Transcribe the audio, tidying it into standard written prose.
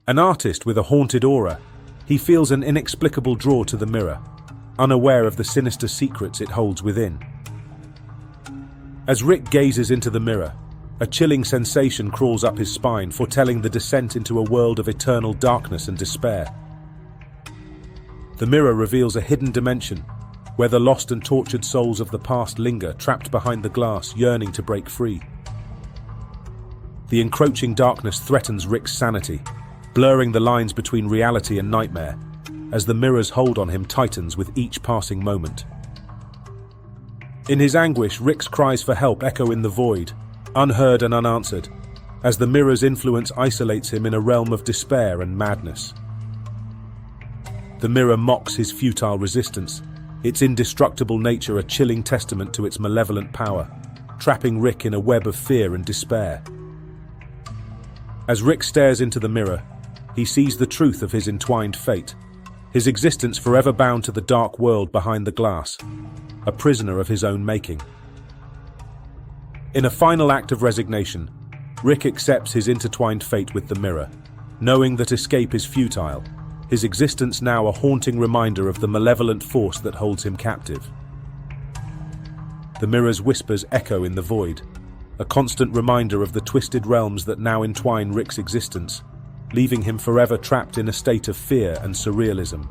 An artist with a haunted aura, he feels an inexplicable draw to the mirror, unaware of the sinister secrets it holds within. As Rick gazes into the mirror, a chilling sensation crawls up his spine, foretelling the descent into a world of eternal darkness and despair. The mirror reveals a hidden dimension, where the lost and tortured souls of the past linger, trapped behind the glass, yearning to break free. The encroaching darkness threatens Rick's sanity, blurring the lines between reality and nightmare, as the mirror's hold on him tightens with each passing moment. In his anguish, Rick's cries for help echo in the void, unheard and unanswered, as the mirror's influence isolates him in a realm of despair and madness. The mirror mocks his futile resistance, its indestructible nature a chilling testament to its malevolent power, trapping Rick in a web of fear and despair. As Rick stares into the mirror, he sees the truth of his entwined fate, his existence forever bound to the dark world behind the glass, a prisoner of his own making. In a final act of resignation, Rick accepts his intertwined fate with the mirror, knowing that escape is futile, his existence now a haunting reminder of the malevolent force that holds him captive. The mirror's whispers echo in the void, a constant reminder of the twisted realms that now entwine Rick's existence, leaving him forever trapped in a state of fear and surrealism.